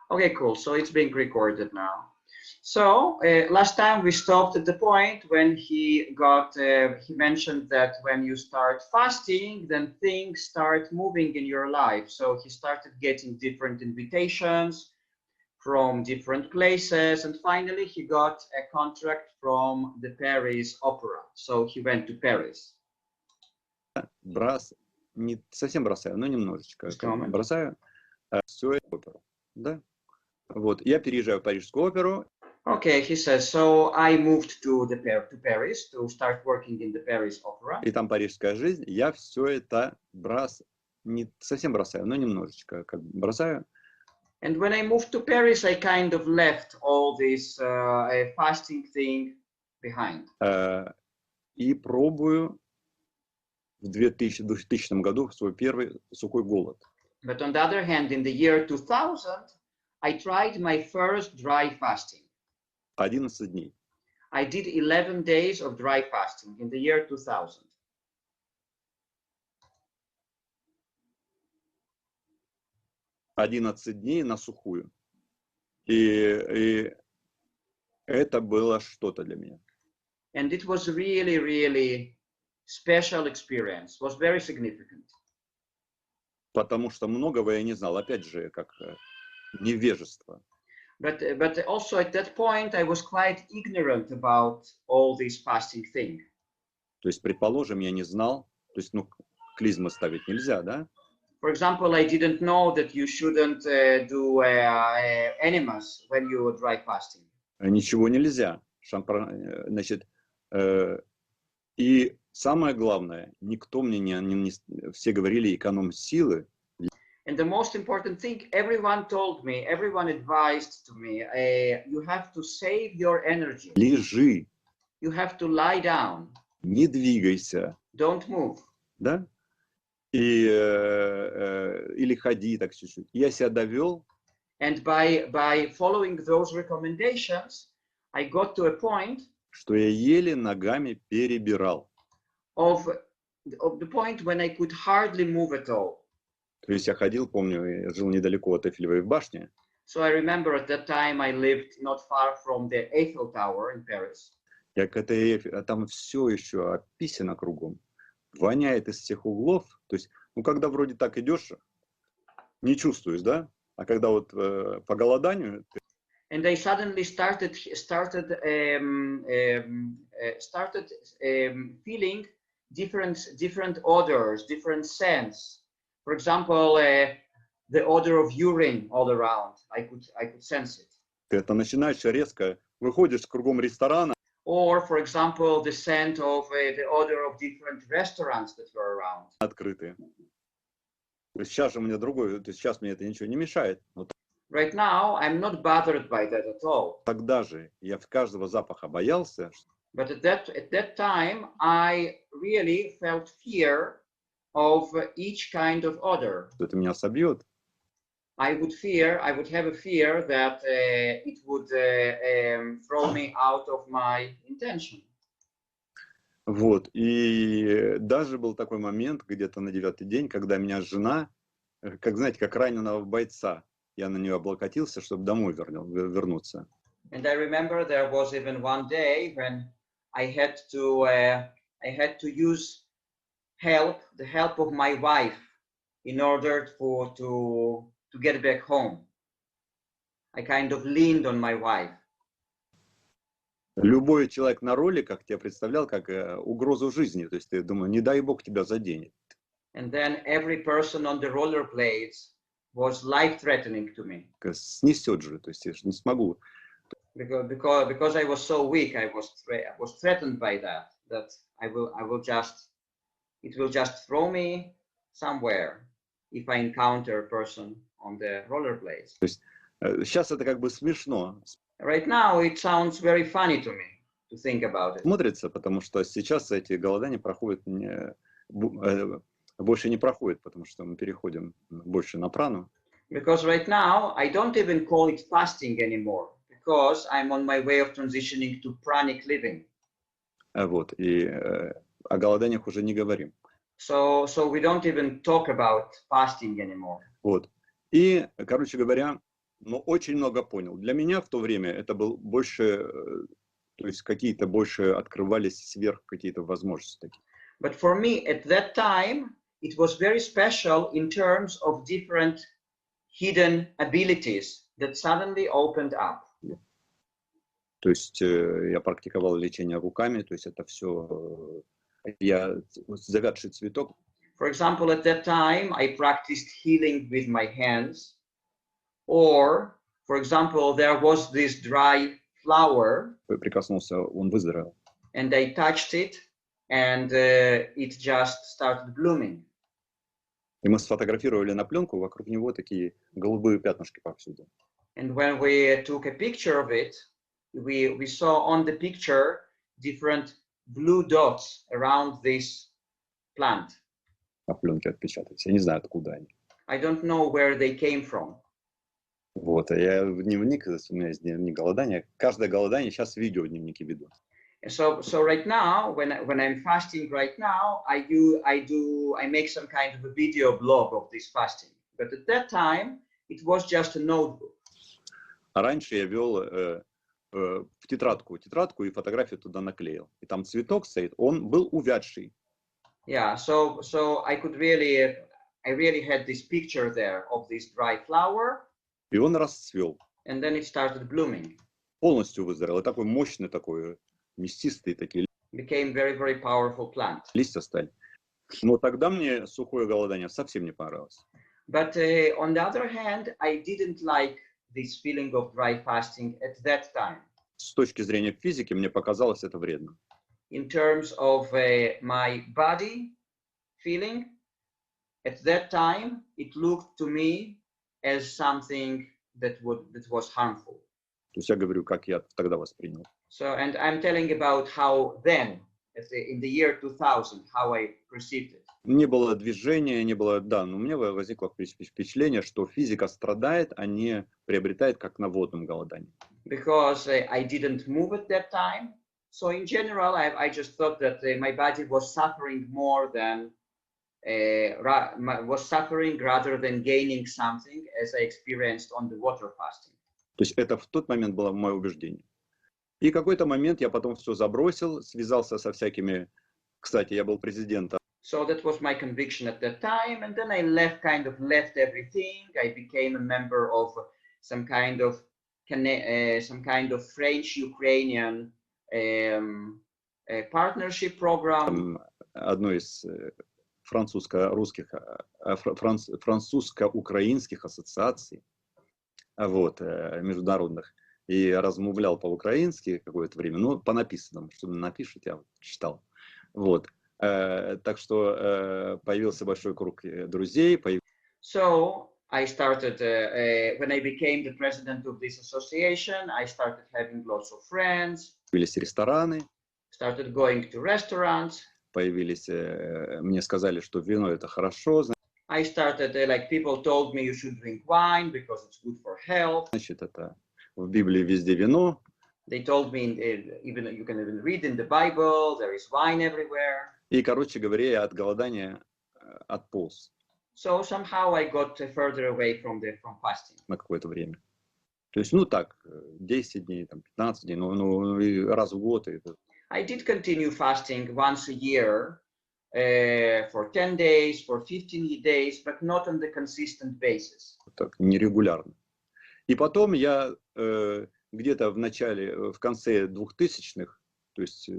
Okay, cool. So it's being recorded now. So last time we stopped at the point when he mentioned that when you start fasting, then things start moving in your life. So he started getting different invitations from different places, and finally he got a contract from the Paris Opera. So he went to Paris. Не совсем бросаю, но немножечко бросаю все это оперу, да? Вот, я переезжаю в Парижскую оперу. Okay, he says, so I moved to Paris to start working in the Paris Opera. И там парижская жизнь, я все это не совсем бросаю, но немножечко бросаю. And when I moved to Paris, I kind of left all this fasting thing behind. И пробую в 2000 году свой первый сухой голод. But on the other hand, in the year 2000, I tried my first dry fasting. 11 дней. I did 11 days of dry fasting in the year 2000. Дней на сухую. И это было что-то для меня. And it was really, really special experience. Was very significant. Потому что многого я не знал. Опять же, как невежество. But also at that point, I was quite ignorant about all this fasting thing. То есть, предположим, я не знал, то есть, клизмы ставить нельзя, да? For example, I didn't know that you shouldn't do enemas when you are dry fasting. Ничего нельзя. Значит, и самое главное, никто мне не все говорили эконом силы. And the most important thing, everyone told me, everyone advised to me, you have to save your energy. Лежи. You have to lie down. Не двигайся. Don't move. Да? Или ходи так чуть-чуть. Я себя довел. And by following those recommendations, I got to a point что я еле ногами перебирал. Of the point when I could hardly move at all. То есть я ходил, помню, я жил недалеко от Эйфелевой башни. So I remember at that time I lived not far from the Eiffel Tower in Paris. Я к этой там все еще описано кругом. Воняет из всех углов. То есть, когда вроде так идешь, не чувствуешь, да? А когда вот по голоданию... And I suddenly started feeling different odors, different scents. For example, the odor of urine all around. I could sense it. Ты это начинаешь резко, выходишь кругом ресторана. Or, for example, the scent of the odor of different restaurants that were around. Открытые. То есть сейчас у меня другой, то есть сейчас мне это ничего не мешает. Right now, I'm not bothered by that at all. Тогда же я в каждого запаха боялся. But at that time, I really felt fear of each kind of odor. Что это меня собьет. I would have a fear that it would throw me out of my intention. Вот, и даже был такой момент, где-то на 9-й день, когда меня жена, как знаете, как раненого бойца, я на нее облокотился, чтобы домой вернуться. And I remember there was even one day when I had to use the help of my wife in order to get back home. I kind of leaned on my wife. Любой человек на роликах тебя представлял как угрозу жизни, то есть ты думаешь, не дай бог тебя заденет. And then every person on the rollerblades was life-threatening to me. Снесет же, то есть я же не смогу. Because I was so weak, I was threatened by that it will just throw me somewhere if I encounter a person on the rollerblades. То есть сейчас это как бы смешно. Right now it sounds very funny to me to think about it. Смотрится, потому что сейчас эти голодания проходят больше не проходят, потому что мы переходим больше на прану. Because right now I don't even call it fasting anymore, because I'm on my way of transitioning to pranic living. Вот, и о голоданиях уже не говорим. So we don't even talk about fasting anymore. Вот. И, короче говоря, но очень много понял. Для меня в то время это был больше, то есть какие-то больше открывались сверх какие-то возможности такие. But for me, at that time, it was very special in terms of different hidden abilities that suddenly opened up. То есть я практиковал лечение руками, то есть это все, я завядший цветок. For example, at that time, I practiced healing with my hands. Or, for example, there was this dry flower. Прикоснулся, он выздоровел. And I touched it, and it just started blooming. И мы сфотографировали на пленку, вокруг него такие голубые пятнышки повсюду. And when we took a picture of it, we saw on the picture different blue dots around this plant. На пленке отпечатались. Я не знаю, откуда они. I don't know where they came from. Вот, я в дневник, у меня есть дневник голодания. Каждое голодание сейчас видео дневники веду. So right now, when I'm fasting right now, I make some kind of a video blog of this fasting. But at that time, it was just a notebook. А раньше я вел в тетрадку и фотографию туда наклеил. И там цветок стоит, он был увядший. Yeah, so I really had this picture there of this dry flower. И он расцвел. And then it started blooming. Полностью выздоровел. И такой мощный, такой мясистый, такие. Became very, very powerful plant. Листья стали. Но тогда мне сухое голодание совсем не понравилось. But on the other hand, I didn't like this feeling of dry fasting at that time. С точки зрения физики мне показалось это вредно. In terms of my body feeling, at that time, it looked to me as something that was harmful. То есть я говорю, как я тогда воспринял. So, and I'm telling about how then, in the year 2000, how I perceived it. Не было движения, не было, да, но у меня возникло впечатление, что физика страдает, а не приобретает, как на водном голодании. Because I didn't move at that time. So in general, I just thought that my body was suffering more than, was suffering rather than gaining something as I experienced on the water fasting. То есть это в тот момент было мое убеждение. И какой-то момент я потом все забросил, связался со всякими, кстати, я был президентом. So that was my conviction at that time, and then I left everything. I became a member of some kind of French-Ukrainian partnership program. Одной из французско-украинских ассоциаций, вот, международных. И размовлял по-украински какое-то время, ну, по написанному, что напишут, я читал. Вот. Так что появился большой круг друзей. So I started, when I became the president of this association, I started having lots of friends. Появились рестораны. Started going to restaurants. Появились, мне сказали, что вино это хорошо. I started, like people told me you should drink wine because it's good for health. Значит, это в Библии везде вино. They told me, even you can even read in the Bible, there is wine everywhere. И, короче говоря, я от голодания отполз. So somehow I got further away from fasting. На какое-то время. То есть, ну так, 10 дней, там, 15 дней, ну раз в год. I did continue fasting once a year for 10 days, for 15 days, but not on the consistent basis. Так, нерегулярно. И потом я где-то в конце 2000-х, то есть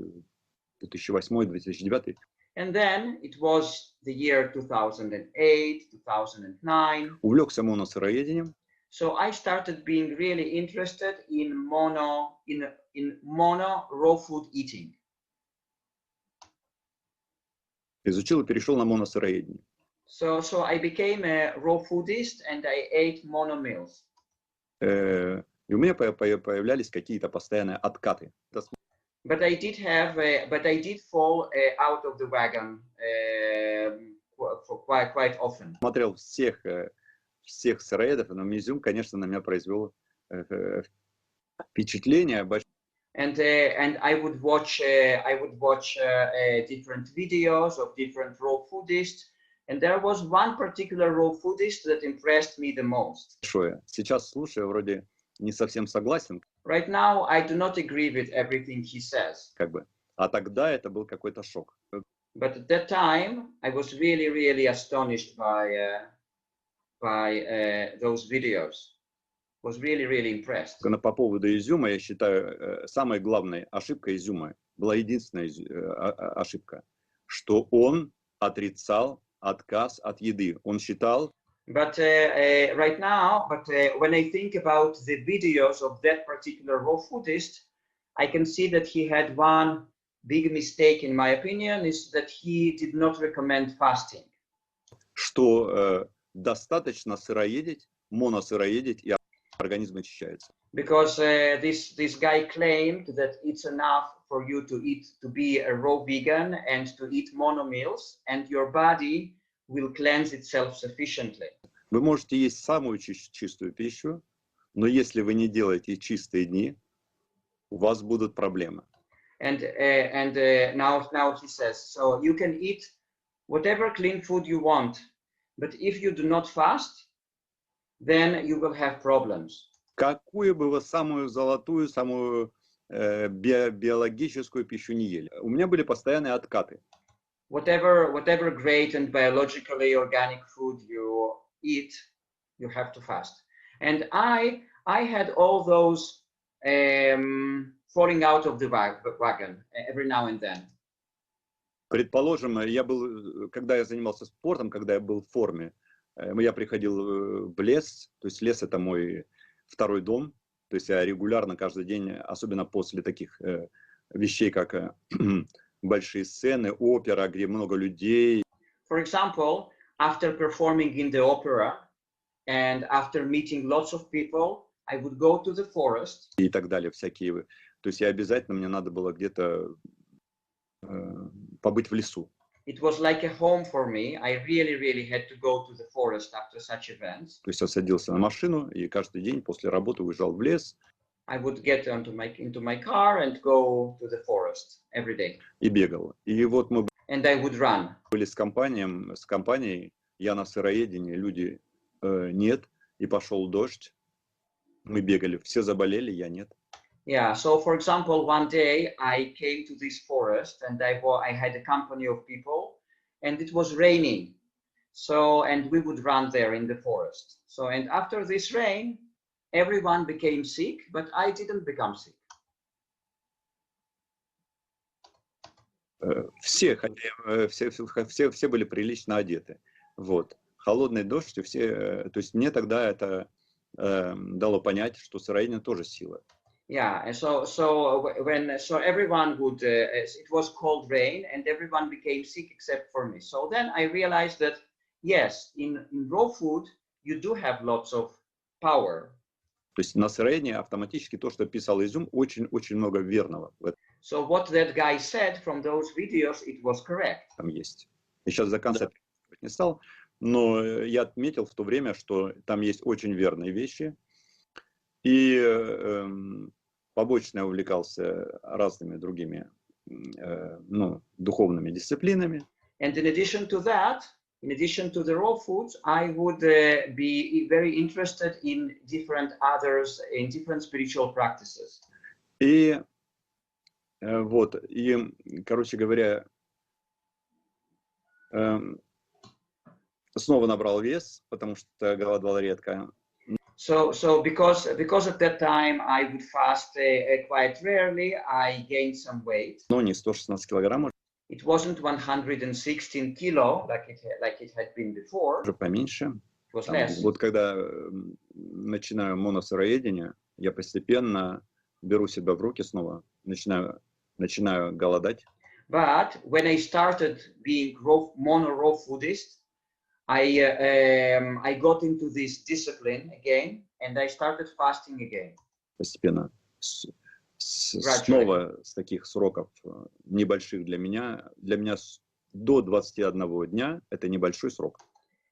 2008-2009. And then it was the year 2008, 2009. Увлекся моносыроедением. So I started being really interested in mono raw food eating. Изучил и перешел на моносыроедение. So I became a raw foodist and I ate mono meals. И у меня появлялись какие-то постоянные откаты. But I did fall out of the wagon for quite often. Смотрел всех сыроедов, но изюм, конечно, на меня произвел впечатление. And I would watch different videos of different raw foodists, And there was one particular raw foodist that impressed me the most. Сейчас слушаю, вроде не совсем согласен, Right now, I do not agree with everything he says. как бы. А тогда это был какой-то шок. But at that time, I was really, really astonished by those videos. Was really, really impressed. По поводу изюма, я считаю, самой главной ошибкой изюма была единственная ошибка, что он отрицал отказ от еды. Он считал, But right now, when I think about the videos of that particular raw foodist, I can see that he had one big mistake, in my opinion, is that he did not recommend fasting. что достаточно сыроедить, моносыроедить, и организм очищается. Because this guy claimed that it's enough for you to be a raw vegan and to eat mono meals, and your body will cleanse itself sufficiently. Вы можете есть самую чистую пищу, но если вы не делаете чистые дни, у вас будут проблемы. And now he says, so you can eat whatever clean food you want, but if you do not fast, then you will have problems. Какую бы вы самую золотую, самую биологическую пищу не ели, у меня были постоянные откаты. Whatever great and biologically organic food you eat, you have to fast. And I had all those falling out of the wagon every now and then. Предположим, когда я занимался спортом, когда я был в форме, я приходил в лес, то есть лес это мой второй дом, то есть я регулярно каждый день, особенно после таких вещей, как большие сцены, опера, где много людей. For example, after performing in the opera and after meeting lots of people, I would go to the forest. И так далее, всякие. То есть я обязательно, мне надо было где-то побыть в лесу. It was like a home for me. I really had to go to the forest after such events. То есть я садился на машину и каждый день после работы уезжал в лес. I would get into my car and go to the forest every day. И бегал. И вот мы And I would run. были с компанией, я на сыроедении, люди нет, и пошел дождь. Мы бегали, все заболели, я нет. Yeah, so for example, one day I came to this forest and I had a company of people and it was raining. So, and we would run there in the forest. So, and after this rain, everyone became sick, but I didn't become sick. Все были прилично одеты. Вот. Холодный дождь, и все, то есть мне тогда это дало понять, что сыроедение тоже сила. Yeah, and so everyone would, it was cold rain and everyone became sick except for me. So then I realized that, yes, in raw food, you do have lots of power. То есть на сыроедении автоматически то, что писал изюм, очень много верного в этом. So what that guy said from those videos, it was correct. Там есть. Я сейчас за концепт не стал, но я отметил в то время, что там есть очень верные вещи. И побочно я увлекался разными другими духовными дисциплинами. And in addition to that, in addition to the raw foods, I would be very interested in different spiritual practices. И вот, короче говоря, снова набрал вес, потому что голодал редко. So because at that time I would fast quite rarely, I gained some weight. Но не 116 килограмм. It wasn't 116 kilo like it had been before. Уже поменьше. It was less. Вот когда начинаю моносыроедение, я постепенно беру себя в руки снова, начинаю голодать. But when I started being mono-raw foodist, I got into this discipline again, and I started fasting again. Постепенно. Снова с таких сроков небольших для меня до 21 дня это небольшой срок.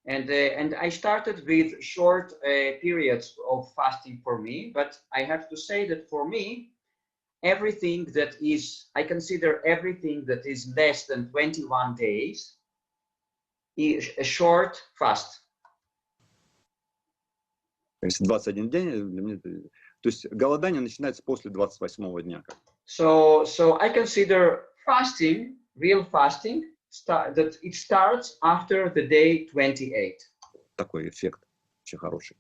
And I started with short periods of fasting for me, but I have to say that for me, I consider everything that is less than 21 days a short fast. Если 21 день, для меня, то есть голодание начинается после 28-го дня. So I consider fasting, real fasting, that it starts after the day 28. Такой эффект очень хороший.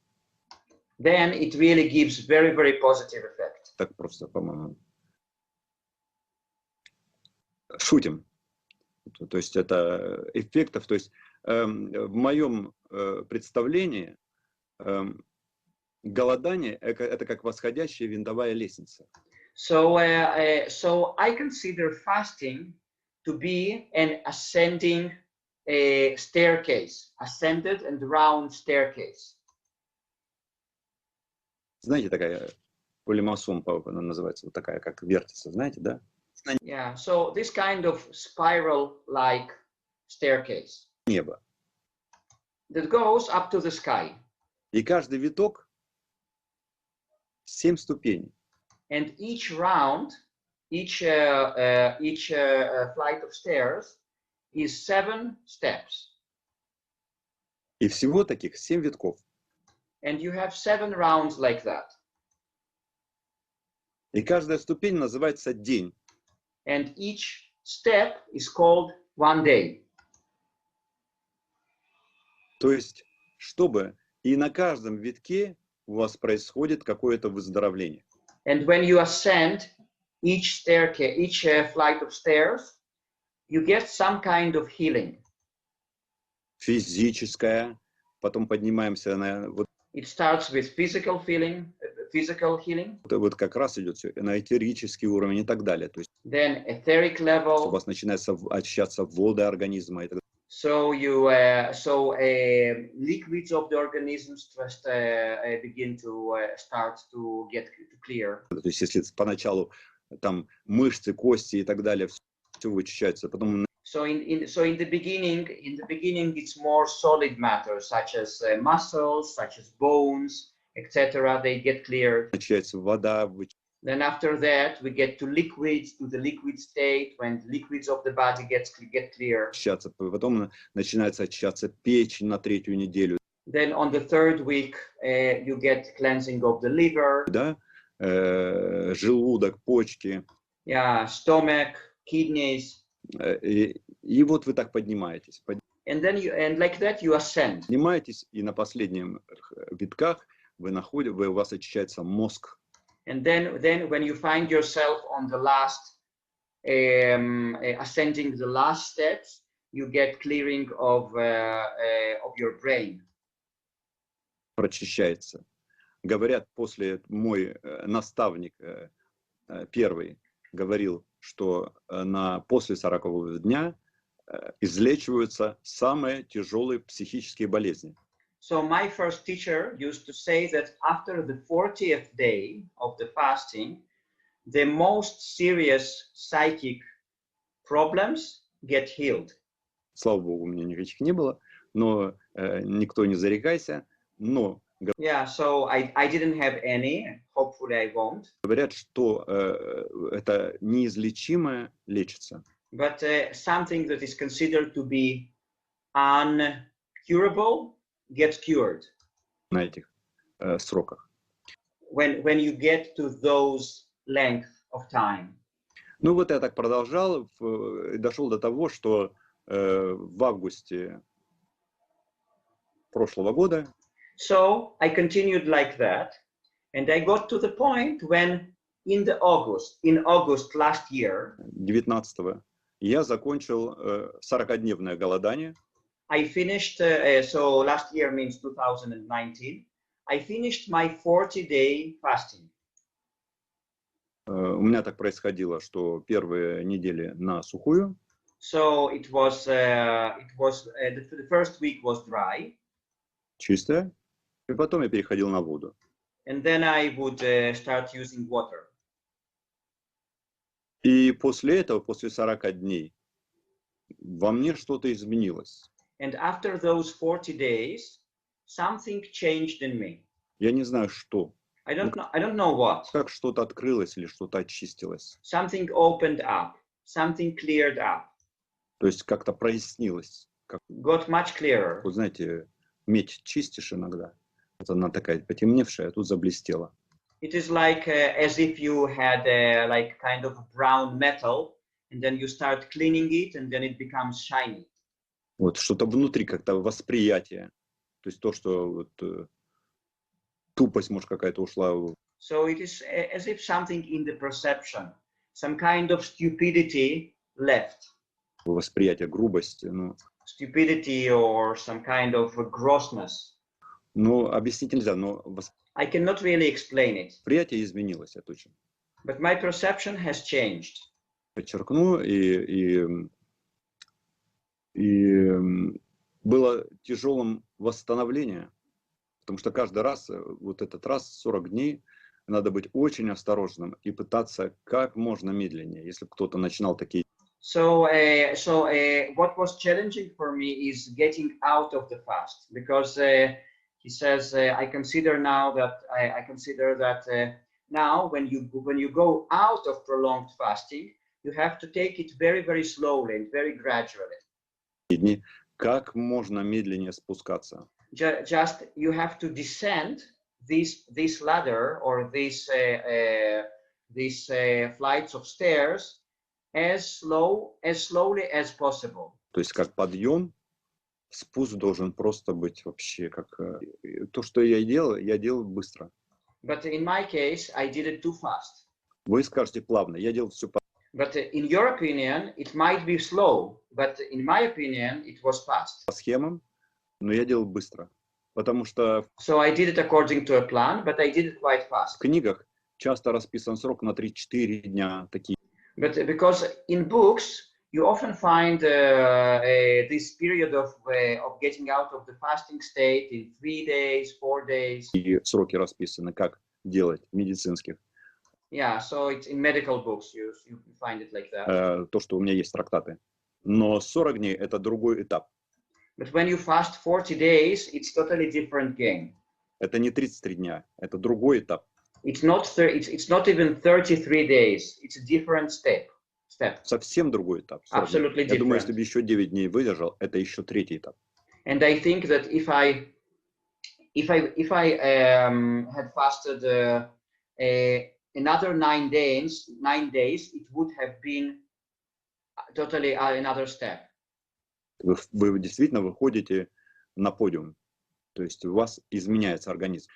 Then it really gives very, very positive effect. Так просто, по-моему. Шутим. То есть это эффектов. То есть в моем представлении голодание это как восходящая винтовая лестница. So I consider fasting to be an ascending staircase, ascended and round staircase. Знаете, такая полимасон, она называется, вот такая, как вертится, знаете, да? Yeah, so this kind of spiral-like staircase. Небо. That goes up to the sky. И каждый виток 7 ступеней. And each round, each flight of stairs is 7 steps. И всего таких 7 витков. And you have 7 rounds like that. И каждая ступень называется день. And each step is called one day. То есть, чтобы и на каждом витке у вас происходит какое-то выздоровление. And when you ascend each staircase, each flight of stairs, you get some kind of healing. Физическое, потом поднимаемся на вот. It starts with physical healing. Вот как раз идет все на этерический уровень и так далее. То есть Then etheric level. У вас начинается очищаться воды организма и так далее. So liquids of the organism just begin to start to get clear. То есть если поначалу там мышцы, кости и так далее все вычищается, потом So in the beginning, it's more solid matter, such as muscles, such as bones, etc. They get clear. начинается вода. Then after that, we get to liquids, to the liquid state, when liquids of the body get clear. Очищаться, потом начинается очищаться печень на 3-ю неделю. Then on the 3rd week, you get cleansing of the liver. Да? Желудок, почки. Yeah, stomach, kidneys. И вот вы так поднимаетесь. And like that you ascend. Поднимаетесь, и на последних витках у вас очищается мозг. And then when you find yourself on the last, ascending the last steps, you get clearing of your brain. Прочищается. Говорят, мой наставник первый говорил, что после 40-го дня излечиваются самые тяжелые психические болезни. So my first teacher used to say that after the 40th day of the fasting, the most serious psychic problems get healed. Слава Богу, у меня никаких не было, но никто не зарекайся, но Yeah, so I didn't have any. Hopefully I won't. Говорят, что это неизлечимое лечится. But something that is considered to be uncurable gets cured. На этих сроках. When you get to those length of time. Ну вот я так продолжал, дошел до того, что в августе прошлого года. So I continued like that, and I got to the point when in August last year, 19-го, я закончил 40-дневное голодание. I finished, so last year means 2019, I finished my 40-day fasting. У меня так происходило, что первые недели на сухую. So it was the first week was dry. Чистая. И потом я переходил на воду. And then I would start using water. И после этого, после 40 дней, во мне что-то изменилось. And after those 40 days, something changed in me. Я не знаю, что. I don't know what. Как что-то открылось или что-то очистилось. Something opened up. Something cleared up. То есть как-то прояснилось. как, got much clearer. вот знаете, медь чистишь иногда. Вот она такая потемневшая, а тут заблестела. It is like as if you had like kind of brown metal, and then you start cleaning it, and then it becomes shiny. Вот что-то внутри, как-то восприятие. То есть то, что вот, тупость, может, какая-то ушла. So it is as if something in the perception, some kind of stupidity left. Восприятие, грубость. Ну, Stupidity or some kind of grossness. ну, объяснить нельзя, но I cannot really explain it. восприятие изменилось, это точно. But my perception has changed. Подчеркну, и было тяжелым восстановление, потому что каждый раз, вот этот раз, 40 дней, надо быть очень осторожным и пытаться как можно медленнее, если кто-то начинал такие. So what was challenging for me is getting out of the fast, because he says I consider that now when you go out of prolonged fasting, you have to take it very, very slowly and very gradually. Дни, как можно медленнее спускаться. Just you have to descend this ladder or these flights of stairs as slowly as possible. То есть как подъем, спуск должен просто быть вообще как то, что я делал быстро. But in my case, I did it too fast. Вы скажете плавно, я делал все. But in your opinion, it might be slow, but in my opinion, it was fast. По схемам, но я делал быстро, потому что So I did it according to a plan, but I did it quite fast. в книгах часто расписан срок на 3-4 дня такие. But because in books, you often find this period of getting out of the fasting state in 3 days, 4 days. И сроки расписаны, как делать медицинских. Yeah, so it's in medical books, you find it like that. То, что у меня есть трактаты. Но 40 дней – это другой этап. But when you fast 40 days, it's totally different game. Это не 33 дня, это другой этап. It's not even 33 days. It's a different step. Совсем другой этап. Absolutely different. Я думаю, если бы еще 9 дней выдержал, это еще третий этап. And I think that if I had fasted another 9 days, it would have been totally another step. Вы действительно выходите на подиум, то есть у вас изменяется организм.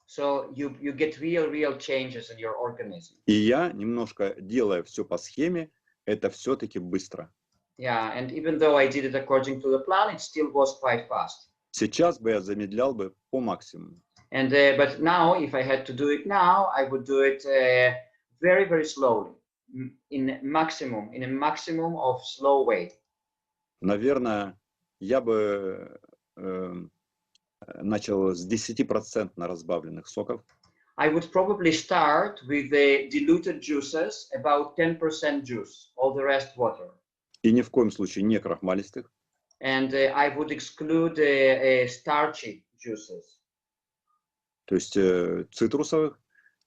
So you get real changes in your organism. И я, немножко делая все по схеме, это все-таки быстро. Yeah, and even though I did it according to the plan, it still was quite fast. Сейчас бы я замедлял бы по максимуму. And but now, if I had to do it now, I would do it very, very slowly, in a maximum of slow way. Наверное, я бы начал с 10% разбавленных соков. I would probably start with the diluted juices, about 10% juice, all the rest water. И ни в коем случае не крахмалистых. And I would exclude starchy juices. То есть цитрусовых.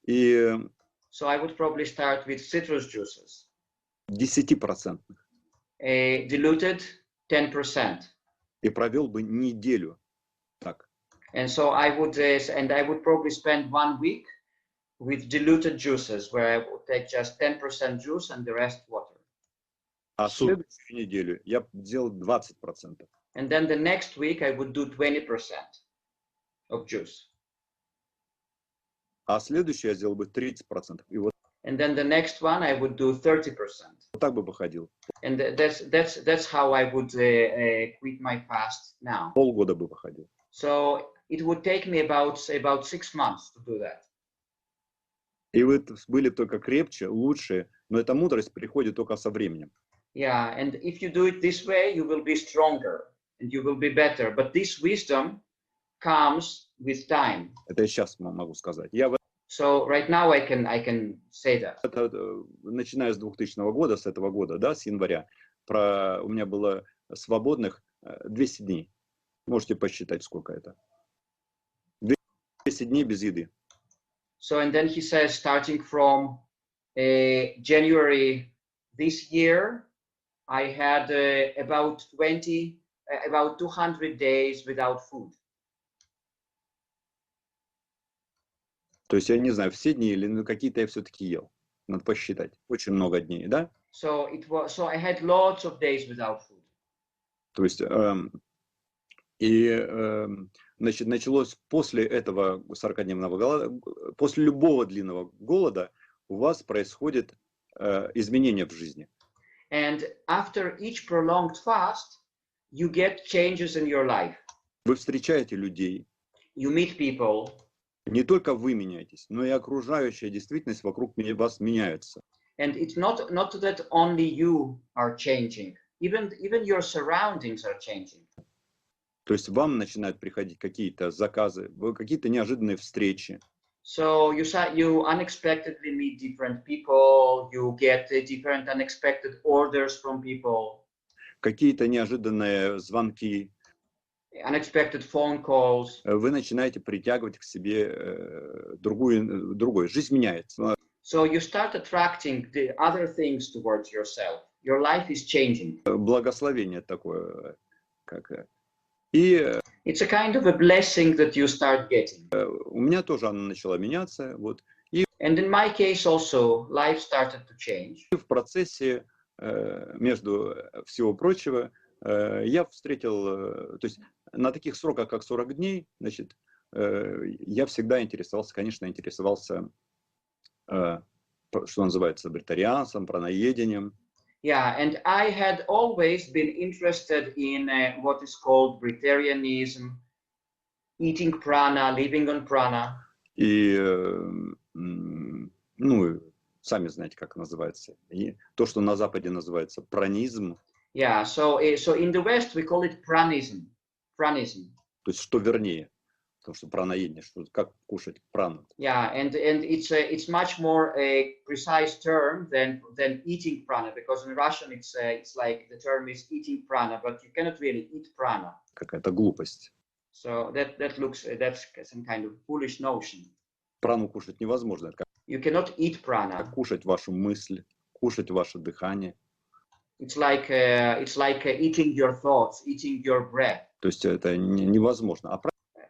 И So I would probably start with citrus juices. 10%. Diluted 10%. И провел бы неделю так. And so I would probably spend 1 week with diluted juices, where I would take just 10% juice and the rest water. А следующую неделю я делал 20%. And then the next week I would do 20% of juice. А следующий я сделал бы 30%. И вот And then the next one I would do 30%. так бы походил. And that's how I would quit my fast now. Полгода бы походил. So it would take me about 6 months to do that. И вы были только крепче, лучше, но эта мудрость приходит только со временем. Yeah, and if you do it this way, you will be stronger and you will be better. But this wisdom comes with time. Это я сейчас могу сказать. So right now I can say that. Начиная с 2000 года, с этого года, да, с января, у меня было свободных 200 дней. Можете посчитать, сколько это. 200 дней без еды. So and then he says, starting from January this year, I had about 20 about 200 days without food. То есть я не знаю, все дни или какие-то я все-таки ел. Надо посчитать. Очень много дней, да? So I had lots of days without food. То есть значит, началось после этого 40-дневного голода, после любого длинного голода у вас происходит изменения в жизни. And after each prolonged fast, you get changes in your life. Вы встречаете людей. You meet people. Не только вы меняетесь, но и окружающая действительность вокруг вас меняется. And it's not that only you are changing. Even your surroundings are changing. То есть вам начинают приходить какие-то заказы, какие-то неожиданные встречи. So you unexpectedly meet different people, you get different unexpected orders from people. Какие-то неожиданные звонки. Unexpected phone calls. Вы начинаете притягивать к себе другое. Жизнь меняется. So you start attracting the other things towards yourself. Your life is changing. Благословение такое, как и it's a kind of a blessing that you start getting. У меня тоже она начала меняться, вот. И and in my case also life started to change. В процессе между всего прочего я встретил, то есть на таких сроках, как 40 дней, значит, я всегда интересовался, что называется, бритарианством, пранаедением. Yeah, and I had always been interested in what is called Breatharianism, eating prana, living on prana. И, ну, сами знаете, как называется. И то, что на Западе называется пранизм. Yeah, so in the West we call it pranism. Pranism. То есть, что вернее. Потому что пранаедение, что как кушать прану. Yeah, and it's much more a precise term than eating prana, because in Russian it's like the term is eating prana, but you cannot really eat prana. Какая-то глупость. So that's some kind of foolish notion. Прану кушать невозможно. You cannot eat prana. Кушать вашу мысль, кушать ваше дыхание. It's like eating your thoughts, eating your breath. То есть это невозможно. А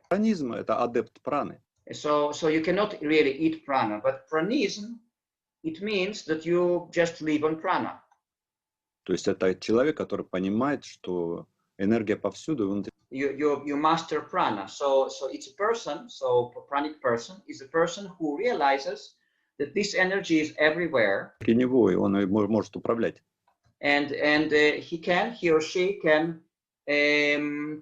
пранизм — это адепт праны. So you cannot really eat prana, but pranism, it means that you just live on prana. То есть это человек, который понимает, что энергия повсюду внутри. You master prana. So it's a person. So a pranic person is a person who realizes that this energy is everywhere. При него, и он может управлять. And he or she can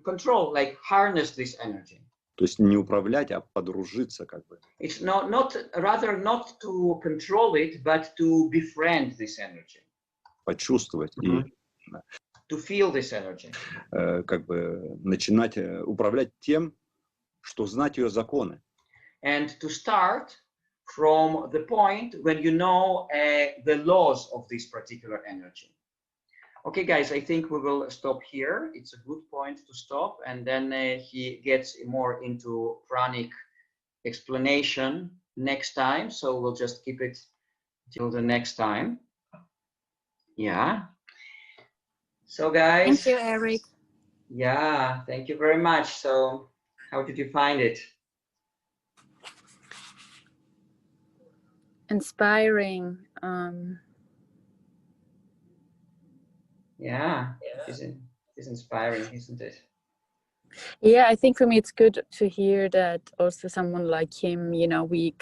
control, like harness this energy. То есть не управлять, а подружиться как бы. It's rather not to control it, but to befriend this energy. Почувствовать и to feel this energy. Как бы начинать управлять тем, что знать ее законы. And to start from the point when you know the laws of this particular energy. Okay, guys, I think we will stop here. It's a good point to stop, and then he gets more into pranic explanation next time. So we'll just keep it till the next time. Yeah. So, guys. Thank you, Eric. Yeah, thank you very much. So, how did you find it? Inspiring. Yeah, it's inspiring, isn't it? Yeah, I think for me it's good to hear that also someone like him, you know, we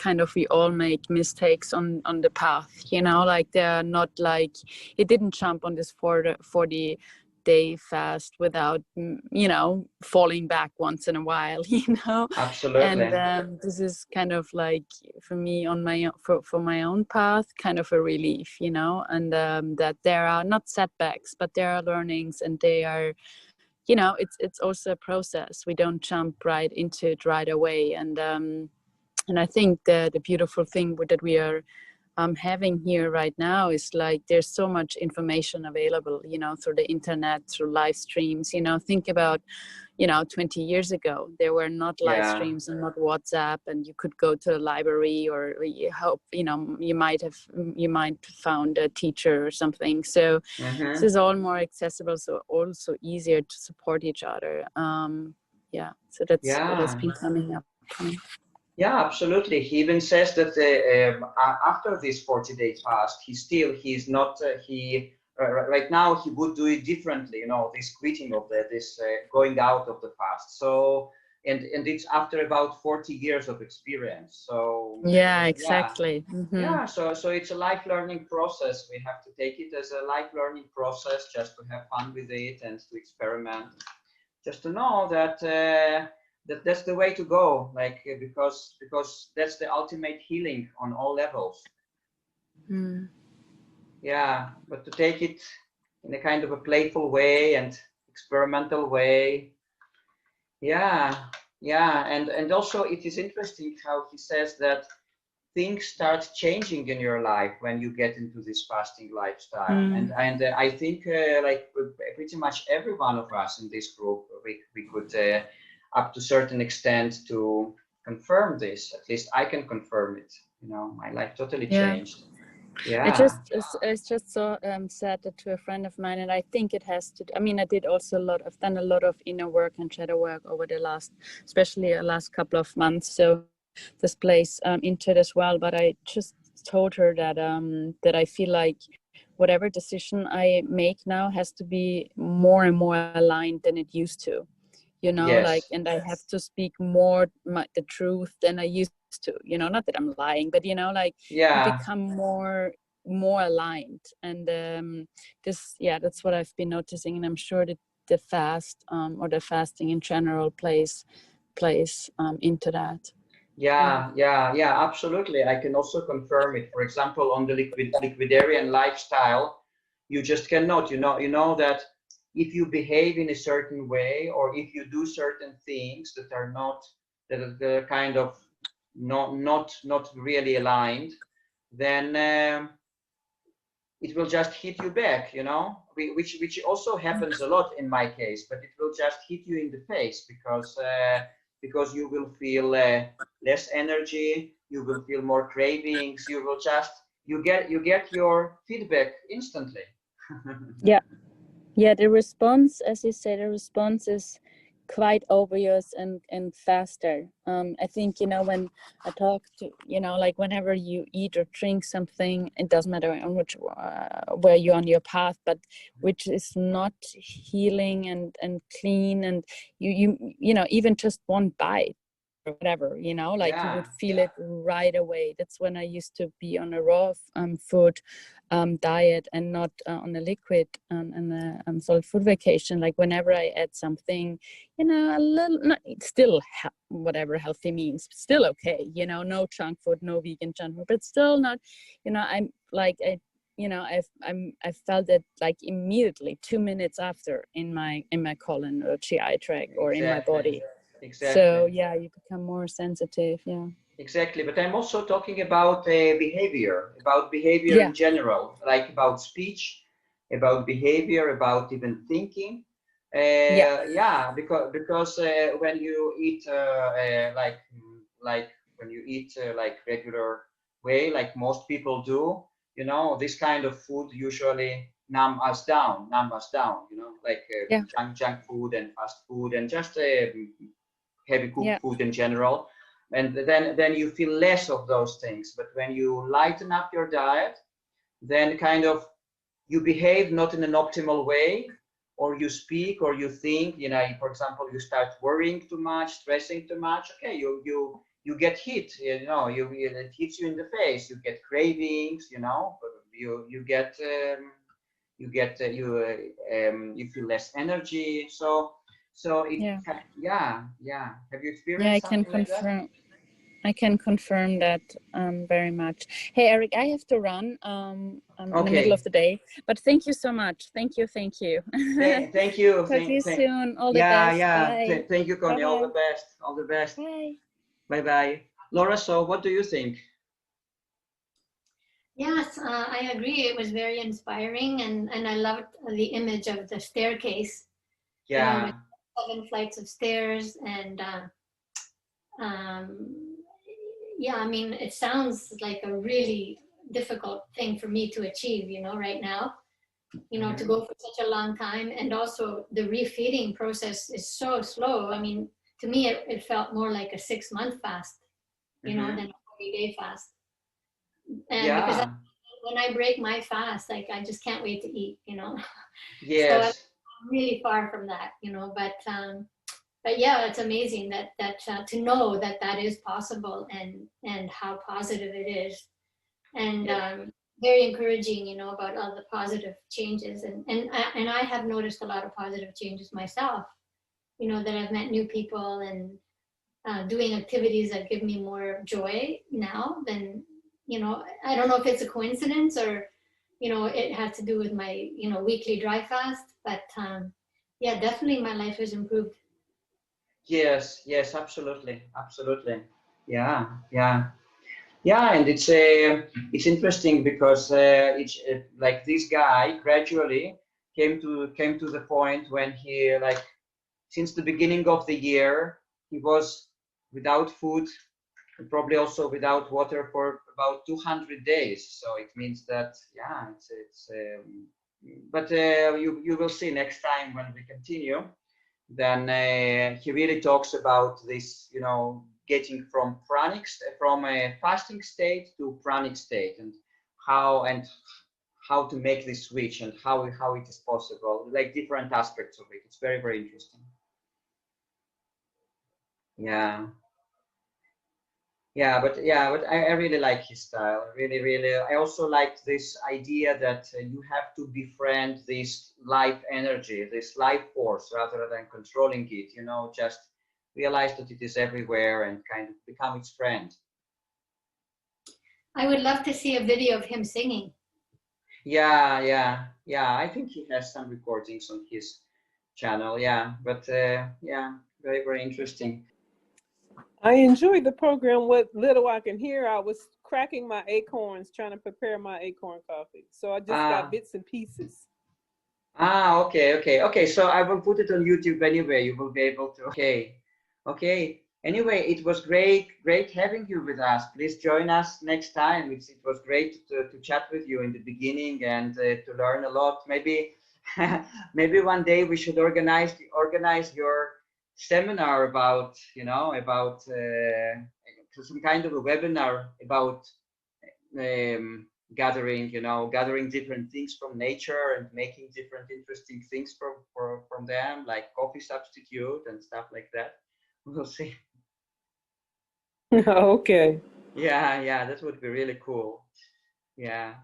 all make mistakes on the path, you know, like they're not like, he didn't jump on this 40-day fast without, you know, falling back once in a while, you know. Absolutely. And this is kind of like, for me, on my for my own path, kind of a relief, you know, and that there are not setbacks, but there are learnings, and they are, you know, it's also a process. We don't jump right into it right away. And I think the beautiful thing that we are having here right now is like there's so much information available, you know, through the internet, through live streams. You know, think about, you know, 20 years ago, there were not live streams and not WhatsApp, and you could go to a library, or you hope, you know, you might found a teacher or something. So this is all more accessible, so also easier to support each other. Yeah, so that's what has been coming up for me. Yeah, absolutely. He even says that after this 40-day fast, he's not right now he would do it differently. You know, this quitting of this going out of the fast. So and it's after about 40 years of experience. So yeah, exactly. Yeah, so it's a life learning process. We have to take it as a life learning process, just to have fun with it and to experiment, just to know that. That's the way to go, like because that's the ultimate healing on all levels. Yeah, but to take it in a kind of a playful way and experimental way. Yeah, and also it is interesting how he says that things start changing in your life when you get into this fasting lifestyle. And I think like pretty much every one of us in this group, we could up to a certain extent to confirm this. At least I can confirm it. You know, my life totally changed. Yeah. It's just so said that to a friend of mine, and I think it has to. I mean, I've done a lot of inner work and shadow work over especially the last couple of months. So this plays into it as well. But I just told her that that I feel like whatever decision I make now has to be more and more aligned than it used to. You know, like, and I have to speak more the truth than I used to, you know, not that I'm lying, but, you know, like become more aligned. And that's what I've been noticing. And I'm sure that the fast or the fasting in general plays into that. Yeah, absolutely. I can also confirm it. For example, on the liquidarian lifestyle, you just cannot, you know that if you behave in a certain way, or if you do certain things that are kind of not really aligned, then it will just hit you back, you know, which also happens a lot in my case, but it will just hit you in the face because you will feel less energy, you will feel more cravings, you get your feedback instantly. Yeah, the response, as you said, the response is quite obvious and faster. I think, you know, when I talk to, you know, like whenever you eat or drink something, it doesn't matter on which where you're on your path, but which is not healing and clean, and you know, even just one bite or whatever, you know, like you would feel it right away. That's when I used to be on a raw food diet and not on a liquid and a solid food vacation. Like whenever I add something, you know, a little, still whatever healthy means, still okay, you know, no junk food, no vegan junk food, but still not, you know, I'm like, I felt it like immediately 2 minutes after in my colon or GI tract or in my body. Exactly. So yeah, you become more sensitive. Yeah. Exactly, but I'm also talking about behavior in general, like about speech, about behavior, about even thinking. Because when you eat like when you eat like regular way, like most people do, you know, this kind of food usually numb us down, you know, like junk food and fast food and just heavy cooked food in general, and then you feel less of those things. But when you lighten up your diet, then kind of you behave not in an optimal way, or you speak or you think, you know, for example, you start worrying too much, stressing too much. Okay, you get hit, you know, it hits you in the face. You get cravings, you know, you feel less energy. So it, Have you experienced something like that? I can confirm that very much. Hey, Eric, I have to run. I'm in the middle of the day, but thank you so much. Thank you. Thank you. Talk to you soon. All the best. Bye. Thank you, Connie. All the best. Bye. Bye. Laura, so what do you think? Yes, I agree. It was very inspiring, and I loved the image of the staircase. Yeah. With 7 flights of stairs, and yeah, I mean, it sounds like a really difficult thing for me to achieve, right now, to go for such a long time. And also the refeeding process is so slow. I mean, to me, it felt more like a 6-month fast, than a 40-day fast. And because when I break my fast, like, I just can't wait to eat, Yes. So I'm really far from that, but yeah, it's amazing that to know that is possible, and how positive it is, and very encouraging, about all the positive changes, and I have noticed a lot of positive changes myself, that I've met new people, and doing activities that give me more joy now than, I don't know if it's a coincidence, or it has to do with my weekly dry fast, but yeah, definitely my life has improved. Yes, yes, absolutely, absolutely. Yeah, yeah, yeah, and it's interesting because like this guy gradually came to the point when he, like, since the beginning of the year he was without food and probably also without water for about 200 days. So it means that, yeah, but you will see next time when we continue. Then he really talks about this, getting from a fasting state to pranic state, and how to make this switch, and how it is possible, like different aspects of it. It's very, very interesting. Yeah. Yeah, but I really like his style. Really, really. I also like this idea that you have to befriend this life energy, this life force, rather than controlling it. Just realize that it is everywhere and kind of become its friend. I would love to see a video of him singing. Yeah, yeah, yeah. I think he has some recordings on his channel. Yeah, but yeah, very, very interesting. I enjoyed the program. What little I can hear, I was cracking my acorns, trying to prepare my acorn coffee. So I just got bits and pieces. Okay. So I will put it on YouTube anyway. You will be able to. Okay. Anyway, it was great having you with us. Please join us next time. It was great to chat with you in the beginning, and to learn a lot. Maybe maybe one day we should organize your seminar about, some kind of a webinar about gathering different things from nature and making different interesting things from them, like coffee substitute and stuff like that. We'll see. Okay. Yeah, that would be really cool. Yeah.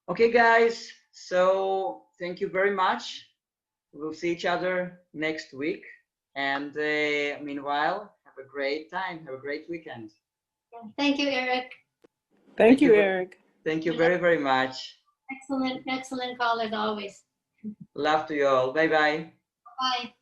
Okay, guys. So thank you very much. We'll see each other next week. And meanwhile, have a great time. Have a great weekend. Thank you, Eric. Thank you, Eric. Thank you very, very much. Excellent call as always. Love to you all. Bye-bye. Bye.